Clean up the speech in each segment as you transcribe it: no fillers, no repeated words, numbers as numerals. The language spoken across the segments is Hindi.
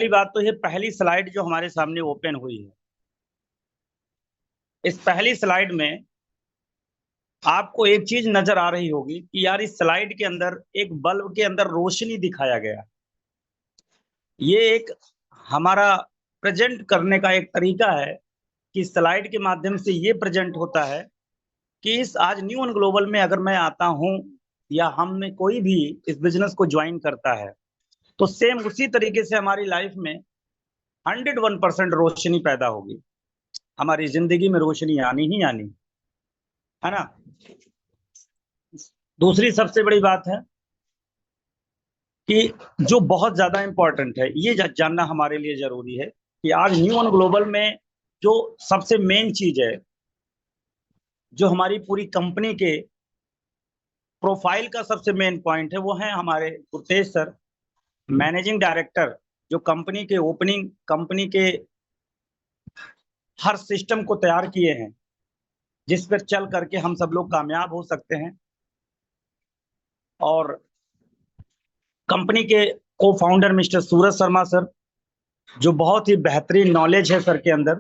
पहली बात तो ये पहली स्लाइड जो हमारे सामने ओपन हुई है, इस पहली स्लाइड में आपको एक चीज नजर आ रही होगी कि यार इस स्लाइड के अंदर एक बल्ब के अंदर रोशनी दिखाया गया। ये एक हमारा प्रेजेंट करने का एक तरीका है कि स्लाइड के माध्यम से ये प्रेजेंट होता है कि इस आज न्यू एंड ग्लोबल में अगर मैं आता हूं या हम में कोई भी इस बिजनेस को ज्वाइन करता है तो सेम उसी तरीके से हमारी लाइफ में 101% रोशनी पैदा होगी। हमारी जिंदगी में रोशनी आनी ही आनी है ना। दूसरी सबसे बड़ी बात है कि जो बहुत ज्यादा इंपॉर्टेंट है, ये जानना हमारे लिए जरूरी है कि आज न्यू ऑन ग्लोबल में जो सबसे मेन चीज है, जो हमारी पूरी कंपनी के प्रोफाइल का सबसे मेन पॉइंट है, वो है हमारे गुरतेज सर, मैनेजिंग डायरेक्टर, जो कंपनी के ओपनिंग, कंपनी के हर सिस्टम को तैयार किए हैं जिस पर चल करके हम सब लोग कामयाब हो सकते हैं। और कंपनी के को founder mister Suraj Sharma sir, जो बहुत ही बेहतरीन नॉलेज है सर के अंदर,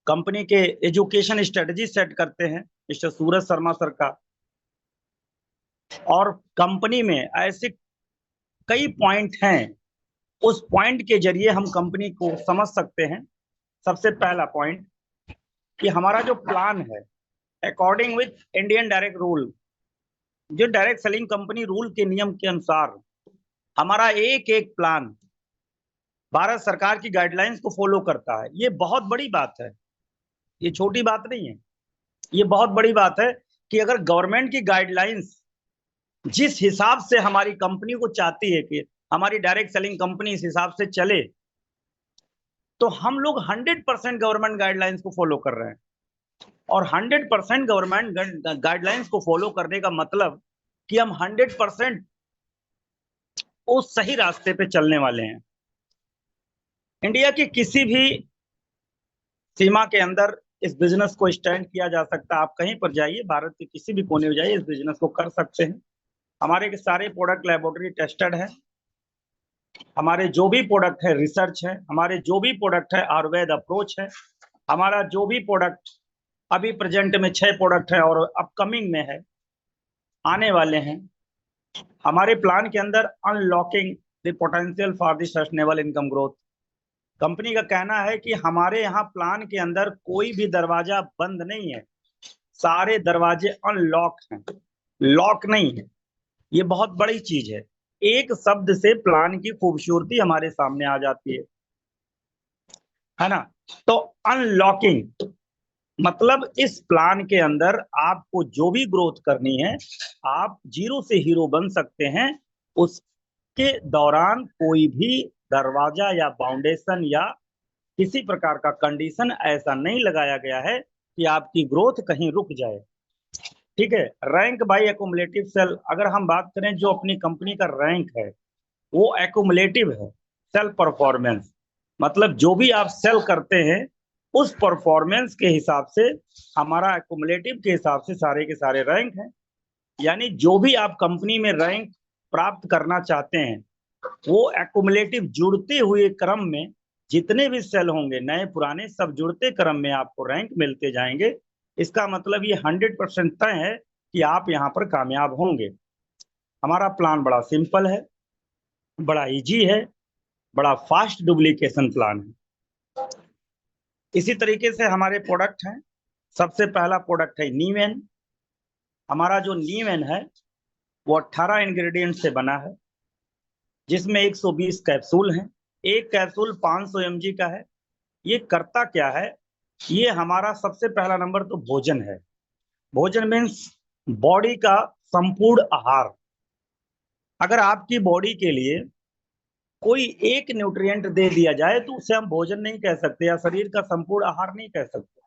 कंपनी के एजुकेशन स्ट्रेटजी सेट करते हैं मिस्टर सूरज शर्मा सर का। और कंपनी में ऐसे कई पॉइंट हैं, उस पॉइंट के जरिए हम कंपनी को समझ सकते हैं। सबसे पहला पॉइंट कि हमारा जो प्लान है according with Indian direct rule, जो डायरेक्ट सेलिंग कंपनी रूल के नियम के अनुसार हमारा एक एक प्लान भारत सरकार की गाइडलाइंस को फॉलो करता है। ये बहुत बड़ी बात है, ये छोटी बात नहीं है, ये बहुत बड़ी बात है कि अगर गवर्नमेंट की गाइडलाइंस जिस हिसाब से हमारी कंपनी को चाहती है कि हमारी डायरेक्ट सेलिंग कंपनी इस हिसाब से चले, तो हम लोग 100% गवर्नमेंट गाइडलाइंस को फॉलो कर रहे हैं। और 100% गवर्नमेंट गाइडलाइंस को फॉलो करने का मतलब कि हम 100% उस सही रास्ते पे चलने वाले हैं। इंडिया की किसी भी सीमा के अंदर इस बिजनेस को स्टैंड किया जा सकता है। आप कहीं पर जाइए, भारत के किसी भी कोने में जाइए, इस बिजनेस को कर सकते हैं। हमारे सारे प्रोडक्ट लेबोरेटरी टेस्टेड है, हमारे जो भी प्रोडक्ट है रिसर्च है, हमारे जो भी प्रोडक्ट है आयुर्वेद अप्रोच है, हमारा जो भी प्रोडक्ट अभी प्रेजेंट में 6 प्रोडक्ट है और अपकमिंग में है, आने वाले हैं। हमारे प्लान के अंदर unlocking the potential for the sustainable income growth, company का कहना है कि हमारे यहाँ प्लान के अंदर कोई भी दरवाजा बंद नहीं है, सारे दरवाजे अनलॉक हैं, लॉक नहीं है। ये बहुत बड़ी चीज है। एक शब्द से प्लान की खूबसूरती हमारे सामने आ जाती है ना। तो अनलॉकिंग मतलब इस प्लान के अंदर आपको जो भी ग्रोथ करनी है, आप जीरो से हीरो बन सकते हैं। उसके दौरान कोई भी दरवाजा या बाउंडेशन या किसी प्रकार का कंडीशन ऐसा नहीं लगाया गया है कि आपकी ग्रोथ कहीं रुक जाए। ठीक है। रैंक बाय एकुमुलेटिव सेल, अगर हम बात करें जो अपनी कंपनी का रैंक है वो एकुमुलेटिव है। सेल परफॉर्मेंस मतलब जो भी आप सेल करते हैं उस परफॉर्मेंस के हिसाब से हमारा एकुमुलेटिव के हिसाब से सारे के सारे रैंक हैं। यानी जो भी आप कंपनी में रैंक प्राप्त करना चाहते हैं वो एकुमुलेटिव जुड़ते हुए क्रम में जितने भी सेल होंगे, नए पुराने सब जुड़ते क्रम में आपको रैंक मिलते जाएंगे। इसका मतलब ये 100% तय है कि आप यहाँ पर कामयाब होंगे। हमारा प्लान बड़ा सिंपल है, बड़ा इजी है, बड़ा फास्ट डुप्लीकेशन प्लान है। इसी तरीके से हमारे प्रोडक्ट हैं। सबसे पहला प्रोडक्ट है नीवेन। हमारा जो नीवेन है वो 18 इंग्रेडिएंट से बना है, जिसमें 120 कैप्सूल हैं। एक कैप्सूल 500 mg का है। ये करता क्या है, ये हमारा सबसे पहला नंबर तो भोजन है। भोजन मीन्स बॉडी का संपूर्ण आहार। अगर आपकी बॉडी के लिए कोई एक न्यूट्रिएंट दे दिया जाए तो उसे हम भोजन नहीं कह सकते या शरीर का संपूर्ण आहार नहीं कह सकते,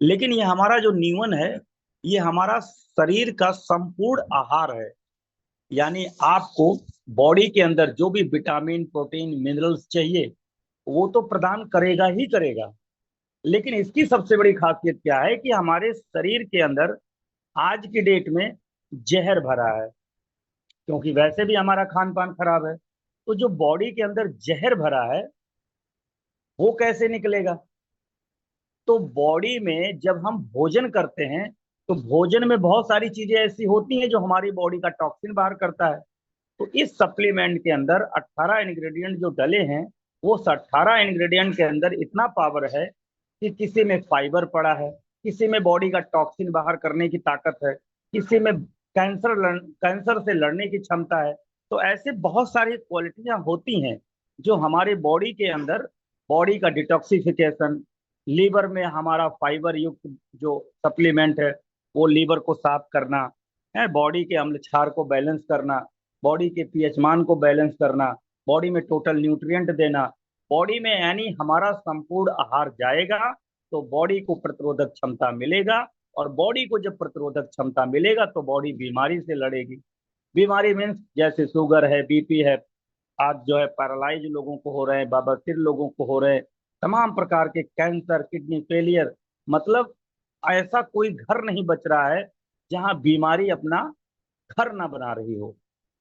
लेकिन ये हमारा जो नीवन है ये हमारा शरीर का संपूर्ण आहार है। यानी आपको बॉडी के अंदर जो भी विटामिन, प्रोटीन, मिनरल्स चाहिए वो तो प्रदान करेगा ही करेगा। लेकिन इसकी सबसे बड़ी खासियत क्या है कि हमारे शरीर के अंदर आज की डेट में जहर भरा है, क्योंकि वैसे भी हमारा खान पान खराब है। तो जो बॉडी के अंदर जहर भरा है वो कैसे निकलेगा? तो बॉडी में जब हम भोजन करते हैं तो भोजन में बहुत सारी चीजें ऐसी होती हैं जो हमारी बॉडी का टॉक्सिन बाहर करता है। तो इस सप्लीमेंट के अंदर 18 इंग्रेडिएंट जो डले हैं, वो 18 इंग्रेडिएंट के अंदर इतना पावर है कि किसी में फाइबर पड़ा है, किसी में बॉडी का टॉक्सिन बाहर करने की ताकत है, किसी में कैंसर से लड़ने की क्षमता है। तो ऐसे बहुत सारी क्वालिटियां होती हैं जो हमारे बॉडी के अंदर, बॉडी का डिटॉक्सिफिकेशन, लीवर में हमारा फाइबर युक्त जो सप्लीमेंट है वो लीवर को साफ करना है, बॉडी के अम्ल क्षार को बैलेंस करना, बॉडी के पीएच मान को बैलेंस करना, बॉडी में टोटल न्यूट्रिएंट देना। बॉडी में यानी हमारा संपूर्ण आहार जाएगा तो बॉडी को प्रतिरोधक क्षमता मिलेगा, और बॉडी को जब प्रतिरोधक क्षमता मिलेगा तो बॉडी बीमारी से लड़ेगी। बीमारी मीन्स जैसे शुगर है, बीपी है, आज जो है पैरालाइज लोगों को हो रहे हैं, बवासीर लोगों को हो रहे हैं, तमाम प्रकार के कैंसर, किडनी फेलियर, मतलब ऐसा कोई घर नहीं बच रहा है जहां बीमारी अपना घर ना बना रही हो।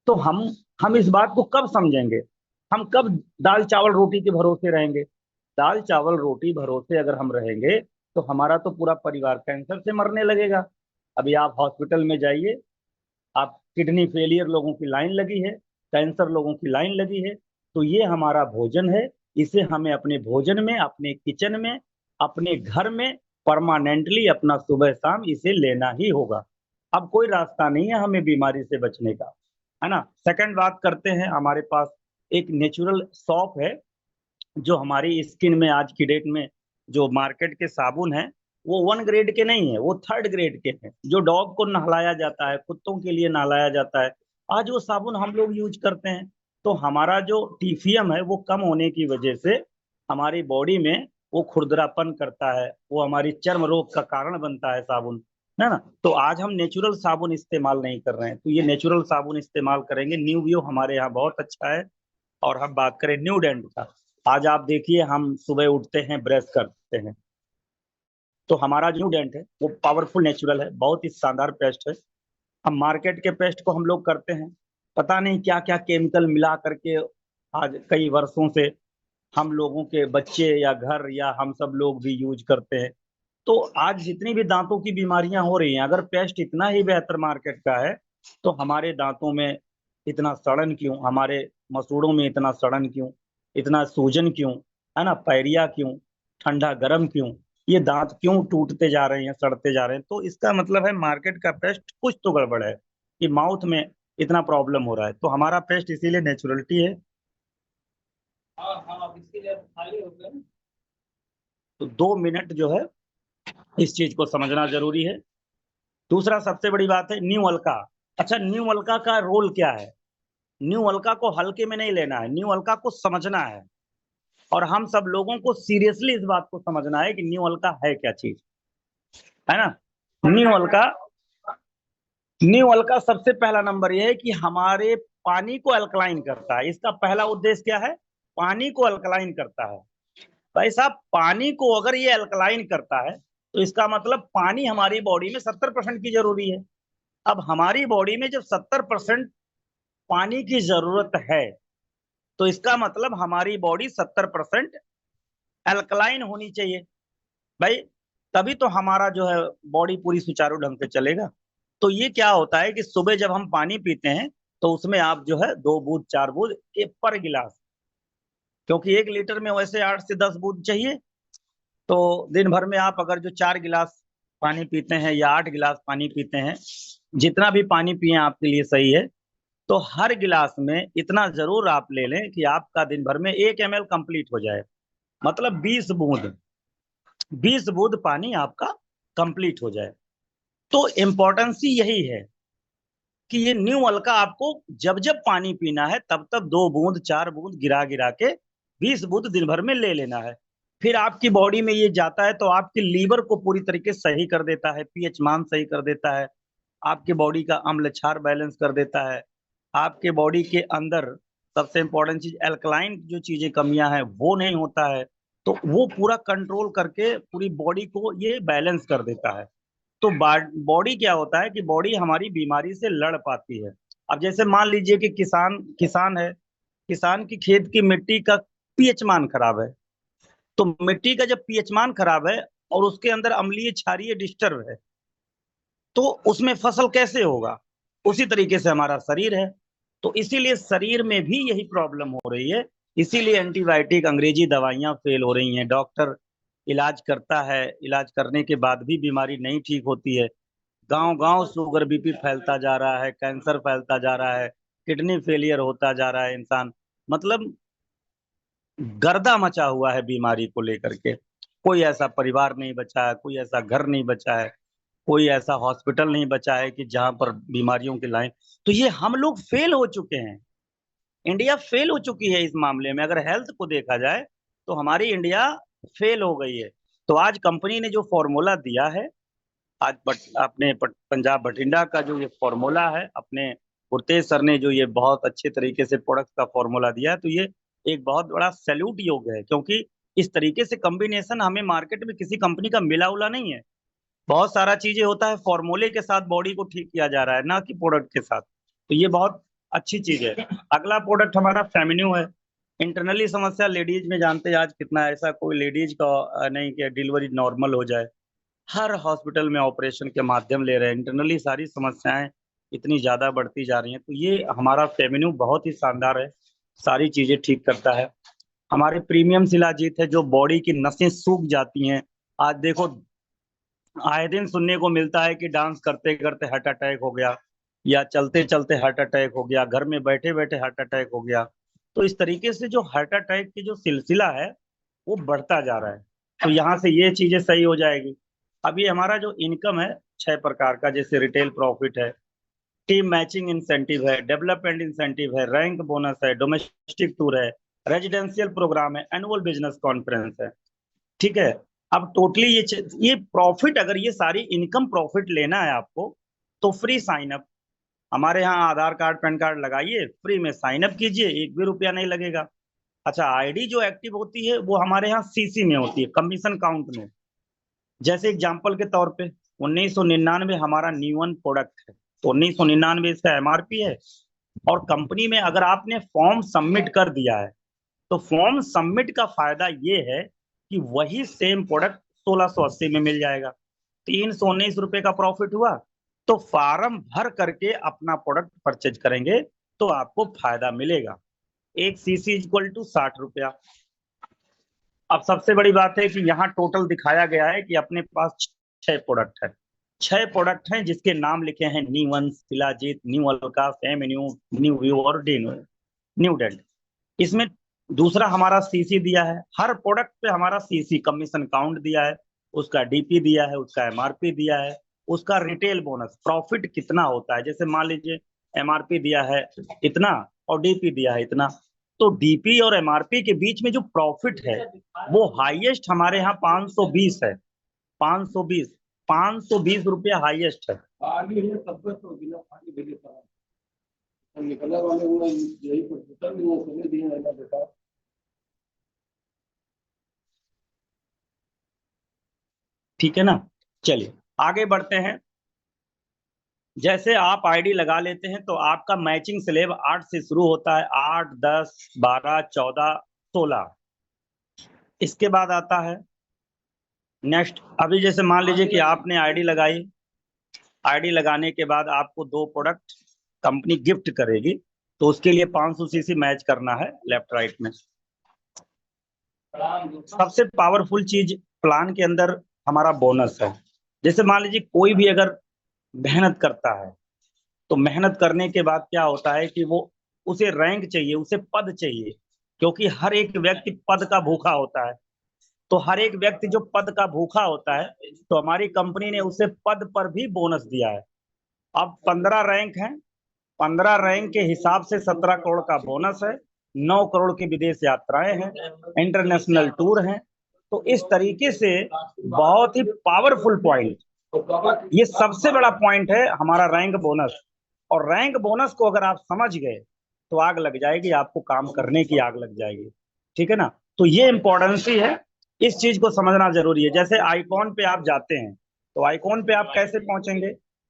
तो हम इस बात को कब समझेंगे? हम कब दाल चावल रोटी के भरोसे रहेंगे? दाल चावल रोटी भरोसे अगर हम रहेंगे तो हमारा तो पूरा परिवार कैंसर से मरने लगेगा। अभी आप हॉस्पिटल में जाइए, आप किडनी फेलियर लोगों की लाइन लगी है, कैंसर लोगों की लाइन लगी है। तो ये हमारा भोजन है, इसे हमें अपने भोजन में, अपने किचन में, अपने घर में परमानेंटली अपना सुबह शाम इसे लेना ही होगा। अब कोई रास्ता नहीं है हमें बीमारी से बचने का, है ना। सेकंड बात करते हैं, हमारे पास एक नेचुरल सॉप है जो हमारी स्किन में, आज की डेट में जो मार्केट के साबुन है वो 1 ग्रेड के नहीं है, वो 3rd ग्रेड के हैं, जो डॉग को नहलाया जाता है, कुत्तों के लिए नहलाया जाता है। आज वो साबुन हम लोग यूज करते हैं। तो हमारा जो टीफियम है वो कम होने की वजह से हमारी बॉडी में वो खुरदरापन करता है, वो हमारी चर्म रोग का कारण बनता है साबुन, है ना। तो आज हम नेचुरल साबुन इस्तेमाल नहीं कर रहे हैं, तो ये नेचुरल साबुन इस्तेमाल करेंगे। न्यू व्यू हमारे यहाँ बहुत अच्छा है। और हम बात करें न्यू डेंट का, आज आप देखिए हम सुबह उठते हैं, ब्रश करते हैं, तो हमारा जो न्यू डेंट है वो पावरफुल नेचुरल है, बहुत ही शानदार पेस्ट है। हम मार्केट के पेस्ट को हम लोग करते हैं, पता नहीं क्या क्या केमिकल मिला करके आज कई वर्षों से हम लोगों के बच्चे या घर या हम सब लोग भी यूज करते हैं। तो आज जितनी भी दांतों की बीमारियां हो रही हैं, अगर पेस्ट इतना ही बेहतर मार्केट का है तो हमारे दांतों में इतना सड़न क्यों, हमारे मसूड़ों में इतना सड़न क्यों, इतना सूजन क्यों, है ना, पायरिया क्यों, ठंडा गर्म क्यों, ये दांत क्यों टूटते जा रहे हैं, सड़ते जा रहे हैं? तो इसका मतलब है मार्केट का पेस्ट कुछ तो गड़बड़ है कि माउथ में इतना प्रॉब्लम हो रहा है। तो हमारा पेस्ट इसीलिए नेचुरलिटी है। हाँ हाँ, अब इसके लिए खाली हो गए। तो 2 मिनट जो है इस चीज को समझना जरूरी है। दूसरा सबसे बड़ी बात है न्यू अल्का। अच्छा, न्यू अल्का का रोल क्या है? न्यू अल्का को हल्के में नहीं लेना है, न्यू अल्का को समझना है, और हम सब लोगों को सीरियसली इस बात को समझना है कि न्यू अल्का है क्या चीज, है ना। न्यू अल्का, न्यू अल्का सबसे पहला नंबर यह है कि हमारे पानी को अल्कलाइन करता है। इसका पहला उद्देश्य क्या है? पानी को अल्कलाइन करता है। भाई साहब, पानी को अगर ये अल्कलाइन करता है तो इसका मतलब पानी हमारी बॉडी में 70% की जरूरी है। अब हमारी बॉडी में जब 70% पानी की जरूरत है तो इसका मतलब हमारी बॉडी 70% अल्कलाइन होनी चाहिए भाई, तभी तो हमारा जो है बॉडी पूरी सुचारू ढंग से चलेगा। तो ये क्या होता है कि सुबह जब हम पानी पीते हैं तो उसमें आप जो है 2 बूंद 4 बूंद पर गिलास, क्योंकि 1 लीटर में वैसे 8 से 10 बूंद चाहिए। तो दिन भर में आप अगर जो 4 गिलास पानी पीते हैं या 8 गिलास पानी पीते हैं, जितना भी पानी पिए आपके लिए सही है, तो हर गिलास में इतना जरूर आप ले लें कि आपका दिन भर में 1 ml कंप्लीट हो जाए, मतलब 20 बूंद, 20 बूंद पानी आपका कंप्लीट हो जाए। तो इम्पोर्टेंस ही यही है कि ये न्यू अल्का आपको जब जब पानी पीना है तब तब 2 बूंद 4 बूंद गिरा गिरा के 20 बूंद दिन भर में ले लेना है। फिर आपकी बॉडी में ये जाता है तो आपके लीवर को पूरी तरीके से सही कर देता है, पीएच मान सही कर देता है, आपके बॉडी का अम्ल क्षार बैलेंस कर देता है, आपके बॉडी के अंदर सबसे इंपॉर्टेंट चीज एल्कलाइन जो चीजें कमियां हैं वो नहीं होता है, तो वो पूरा कंट्रोल करके पूरी बॉडी को ये बैलेंस कर देता है। तो बॉडी क्या होता है कि बॉडी हमारी बीमारी से लड़ पाती है। अब जैसे मान लीजिए कि किसान किसान है, किसान की खेत की मिट्टी का पीएच मान खराब है। तो मिट्टी का जब पीएच मान खराब है और उसके अंदर अम्लीय क्षारीय डिस्टर्ब है, तो उसमें फसल कैसे होगा? उसी तरीके से हमारा शरीर है। तो इसीलिए शरीर में भी यही प्रॉब्लम हो रही है। इसीलिए एंटीबायोटिक, अंग्रेजी दवाइयां फेल हो रही हैं। डॉक्टर इलाज करता है, इलाज करने के बाद भी बीमारी नहीं ठीक होती है। गांव गांव शुगर बीपी फैलता जा रहा है, कैंसर फैलता जा रहा है, किडनी फेलियर होता जा रहा है। इंसान मतलब गर्दा मचा हुआ है बीमारी को लेकर के। कोई ऐसा परिवार नहीं बचा है, कोई ऐसा घर नहीं बचा है, कोई ऐसा हॉस्पिटल नहीं बचा है कि जहां पर बीमारियों की लाइन। तो ये हम लोग फेल हो चुके हैं। इंडिया फेल हो चुकी है इस मामले में। अगर हेल्थ को देखा जाए तो हमारी इंडिया फेल हो गई है। तो आज कंपनी ने जो फॉर्मूला दिया है, आज पंजाब बठिंडा का जो ये फॉर्मूला है, अपने गुरतेज सर ने जो ये बहुत अच्छे तरीके से प्रोडक्ट का फॉर्मूला दिया है, तो ये एक बहुत बड़ा सैल्यूट योग्य है। क्योंकि इस तरीके से कॉम्बिनेशन हमें मार्केट में किसी कंपनी का मिला उला नहीं है। बहुत सारा चीजें होता है फॉर्मूले के साथ बॉडी को ठीक किया जा रहा है, ना कि प्रोडक्ट के साथ। तो ये बहुत अच्छी चीज है। अगला प्रोडक्ट हमारा फेमिन्यू है। इंटरनली समस्या लेडीज में जानते हैं आज कितना, ऐसा कोई लेडीज का नहीं कि डिलीवरी नॉर्मल हो जाए। हर हॉस्पिटल में ऑपरेशन के माध्यम ले रहे हैं। इंटरनली सारी समस्याएं इतनी ज्यादा बढ़ती जा रही हैं। तो ये हमारा फेमिन्यू बहुत ही शानदार है, सारी चीजें ठीक करता है। हमारे प्रीमियम शिलाजीत है, जो बॉडी की नसें सूख जाती हैं। आज देखो, आए दिन सुनने को मिलता है कि डांस करते करते हार्ट अटैक हो गया, या चलते चलते हार्ट अटैक हो गया, घर में बैठे बैठे हार्ट अटैक हो गया। तो इस तरीके से जो हार्ट अटैक की जो सिलसिला है वो बढ़ता जा रहा है। तो यहाँ से ये चीजें सही हो जाएगी। अभी हमारा जो इनकम है 6 प्रकार का, जैसे रिटेल प्रॉफिट है, टीम मैचिंग इंसेंटिव है, डेवलपमेंट इंसेंटिव है, रैंक बोनस है, डोमेस्टिक टूर है, रेजिडेंशियल प्रोग्राम है, एनुअल बिजनेस कॉन्फ्रेंस है। ठीक है। अब टोटली ये प्रॉफिट, अगर ये सारी इनकम प्रॉफिट लेना है आपको, तो फ्री साइन अप। हमारे यहाँ आधार कार्ड पैन कार्ड लगाइए, फ्री में साइन अप कीजिए, 1 भी रुपया नहीं लगेगा। अच्छा, आईडी जो एक्टिव होती है वो हमारे यहाँ सीसी में होती है, कमीशन काउंट में। जैसे एग्जांपल के तौर पे 1999 हमारा न्यू प्रोडक्ट है, तो 1999 इसका एमआरपी है। और कंपनी में अगर आपने फॉर्म सबमिट कर दिया है, तो फॉर्म सबमिट का फायदा ये है कि वही सेम प्रोडक्ट 1680 में मिल जाएगा। 319 रुपए का प्रॉफिट हुआ। तो फार्म भर करके अपना प्रोडक्ट परचेज करेंगे तो आपको फायदा मिलेगा। एक सीसी इक्वल टू 60 रुपया। अब सबसे बड़ी बात है कि यहाँ टोटल दिखाया गया है कि अपने पास 6 प्रोडक्ट है। 6 प्रोडक्ट हैं जिसके नाम लिखे हैं New Shilajit, New Alka, Feminew, New View और न्यू डेंट। इसमें दूसरा हमारा सीसी दिया है, हर प्रोडक्ट पे हमारा सीसी कमीशन काउंट दिया है, उसका डीपी दिया है, उसका एमआरपी दिया है, उसका रिटेल बोनस प्रॉफिट कितना होता है। जैसे मान लीजिए एमआरपी दिया है इतना और डीपी दिया है इतना, तो डीपी और एमआरपी के बीच में जो प्रॉफिट है वो हाईएस्ट हमारे यहाँ 520 है। 520, 520 रुपया हाईएस्ट है। ठीक है ना। चलिए आगे बढ़ते हैं। जैसे आप आईडी लगा लेते हैं तो आपका मैचिंग स्लेब 8 से शुरू होता है, 8, 10, 12, 14, 16। इसके बाद आता है नेक्स्ट। अभी जैसे मान लीजिए कि आपने आईडी लगाई, आईडी लगाने के बाद आपको 2 प्रोडक्ट कंपनी गिफ्ट करेगी, तो उसके लिए 500 सीसी मैच करना है लेफ्ट राइट में। सबसे पावरफुल चीज प्लान के अंदर हमारा बोनस है। जैसे मान लीजिए कोई भी अगर मेहनत करता है, तो मेहनत करने के बाद क्या होता है कि वो, उसे रैंक चाहिए, उसे पद चाहिए। क्योंकि हर एक व्यक्ति पद का भूखा होता है। तो हर एक व्यक्ति जो पद का भूखा होता है, तो हमारी कंपनी ने उसे पद पर भी बोनस दिया है। अब 15 रैंक हैं, 15 रैंक के हिसाब से 17 करोड़ का बोनस है। 9 करोड़ की विदेश यात्राएं हैं, इंटरनेशनल टूर हैं। तो इस तरीके से बहुत ही पावरफुल पॉइंट, ये सबसे बड़ा पॉइंट है हमारा रैंक बोनस। और रैंक बोनस को अगर आप समझ गए तो आग लग जाएगी, आपको काम करने की आग लग जाएगी। ठीक है ना। तो ये इंपॉर्टेंस ही है, इस चीज को समझना जरूरी है। जैसे आइकॉन पे आप जाते हैं, तो आइकॉन पे आप कैसे पहुंचेंगे?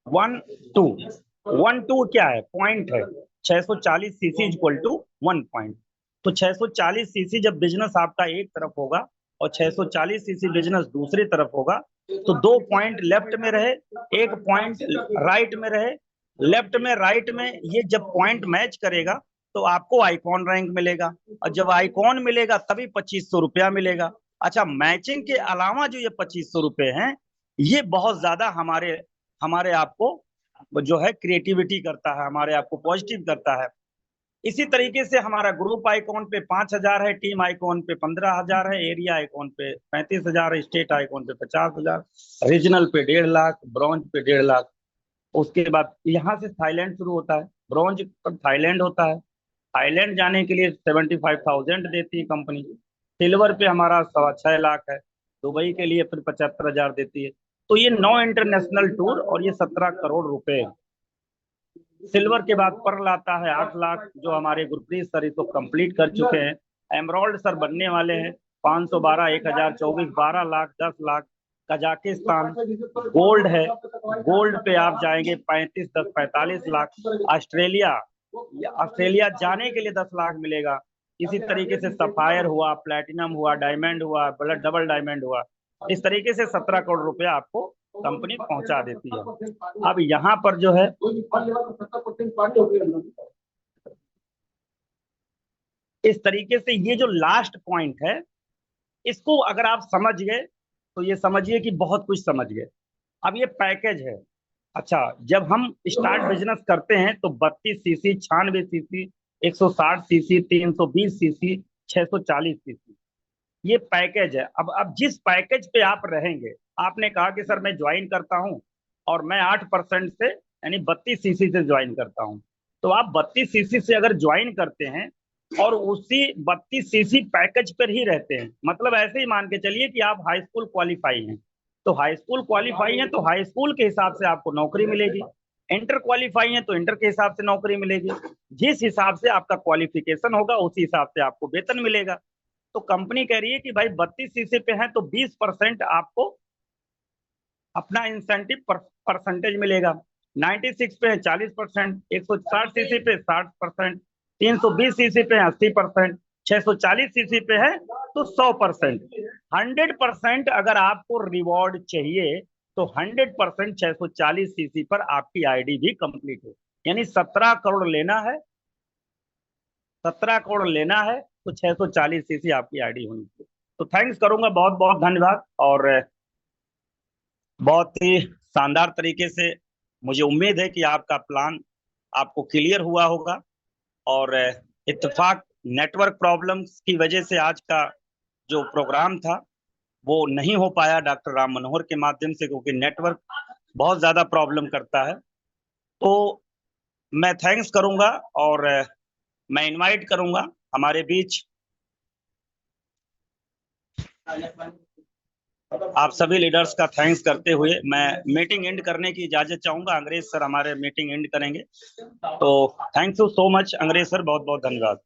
1 2, 1 2 क्या है? पॉइंट है। 640 सीसी इक्वल टू 1 पॉइंट। तो 640 सीसी जब बिजनेस आपका एक तरफ होगा और 640 सीसी बिजनेस दूसरी तरफ होगा, तो 2 पॉइंट लेफ्ट में रहे, 1 पॉइंट राइट में रहे। लेफ्ट में राइट में ये जब पॉइंट मैच करेगा तो आपको आइकॉन रैंक मिलेगा, और जब आइकॉन मिलेगा तभी 2500 रुपया मिलेगा। अच्छा, मैचिंग के अलावा जो ये 2500 रुपये हैं, ये बहुत ज्यादा हमारे हमारे आपको जो है क्रिएटिविटी करता है, हमारे आपको पॉजिटिव करता है। इसी तरीके से हमारा ग्रुप आइकॉन पे 5000 है, टीम आइकॉन पे 15000 है, एरिया आइकॉन पे 35000 है, स्टेट आइकॉन पे 50000, रीजनल पे 1.5 लाख, ब्रॉन्ज पे 1.5 लाख। उसके बाद यहाँ से थाईलैंड शुरू होता है, ब्रॉन्ज पर थाईलैंड होता है। थाईलैंड जाने के लिए 75,000 देती है कंपनी। सिल्वर पे हमारा 6.25 लाख है। दुबई के लिए फिर 75,000 देती है। तो ये 9 इंटरनेशनल टूर और ये 17 करोड़ रुपए। सिल्वर के बाद पर्ल आता है 8 लाख, जो हमारे गुरप्रीत सर इसको कंप्लीट कर चुके हैं। एमराल्ड सर बनने वाले हैं 512, 1024, 12 लाख, 10 लाख। कजाकिस्तान गोल्ड है, गोल्ड पे आप जाएंगे 35, 10, 45 लाख। ऑस्ट्रेलिया, ऑस्ट्रेलिया जाने के लिए 10 लाख मिलेगा। इसी तरीके से सफायर हुआ, प्लेटिनम हुआ, डायमंड हुआ, डबल डायमंड हुआ। इस तरीके से 17 करोड़ रुपया आपको कंपनी पहुंचा देती है। अब यहाँ पर जो है इस तरीके से ये जो लास्ट पॉइंट है, इसको अगर आप समझ गए तो ये समझिए कि बहुत कुछ समझ गए। अब ये पैकेज है। अच्छा, जब हम स्टार्ट बिजनेस करते हैं तो 32 CC, 96 CC, 160 CC, 320 CC, 640 CC, ये पैकेज है। अब जिस पैकेज पे आप रहेंगे, आपने कहा कि सर मैं ज्वाइन करता हूं और मैं 8% से यानी 32 सीसी से ज्वाइन करता हूं, तो आप 32 सीसी से अगर ज्वाइन करते हैं और उसी 32 सीसी पैकेज पर ही रहते हैं, मतलब ऐसे ही मान के चलिए कि आप हाई स्कूल क्वालिफाई हैं, तो हाई स्कूल क्वालिफाई है तो हाई स्कूल के हिसाब से आपको नौकरी मिलेगी। इंटर क्वालिफाई है तो इंटर के हिसाब से नौकरी मिलेगी। जिस हिसाब से आपका क्वालिफिकेशन होगा उसी हिसाब से आपको वेतन मिलेगा। तो कंपनी कह रही है कि भाई 32 सीसी पे है तो 20% आपको अपना इंसेंटिव परसेंटेज मिलेगा। 96 पे है 40%, 160 सीसी पे 60%, 320 सीसी पे 80%, 640 सीसी पे है तो 100%। 100% अगर आपको रिवॉर्ड चाहिए तो 100% 640 सीसी पर आपकी आईडी भी कंप्लीट हो, यानी 17 करोड़ लेना है। 17 करोड़ लेना है तो 640 सीसी आपकी आईडी होनी चाहिए। तो थैंक्स करूंगा, बहुत बहुत धन्यवाद। और बहुत ही शानदार तरीके से मुझे उम्मीद है कि आपका प्लान आपको क्लियर हुआ होगा। और इत्तेफाक नेटवर्क प्रॉब्लम्स की वजह से आज का जो प्रोग्राम था वो नहीं हो पाया डॉक्टर राम मनोहर के माध्यम से, क्योंकि नेटवर्क बहुत ज्यादा प्रॉब्लम करता है। तो मैं थैंक्स करूंगा और मैं इनवाइट करूंगा हमारे बीच आप सभी लीडर्स का थैंक्स करते हुए मैं मीटिंग एंड करने की इजाजत चाहूंगा। अंग्रेज सर हमारे मीटिंग एंड करेंगे। तो थैंक यू सो मच अंग्रेज सर, बहुत बहुत धन्यवाद।